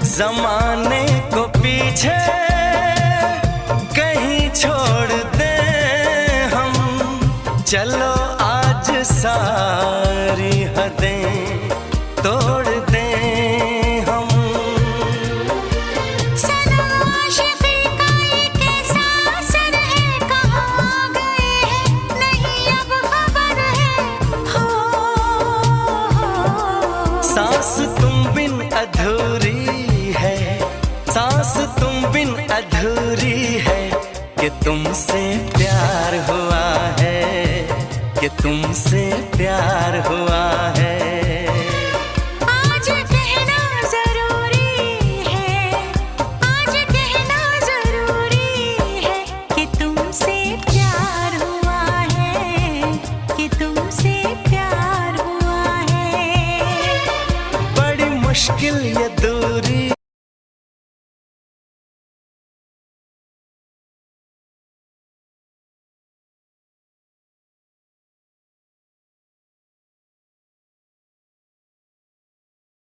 जमाने को पीछे कहीं छोड़ दे हम, चलो आज सारी हदें तोड़ दे हम। सनम आशिक़ी का ये कैसा असर है, कहाँ गए हैं नहीं अब खबर है। हो सांस तुम बिन अधूरी है, सांस तुम बिन अधूरी है, कि तुमसे प्यार हुआ है, कि तुमसे प्यार हुआ।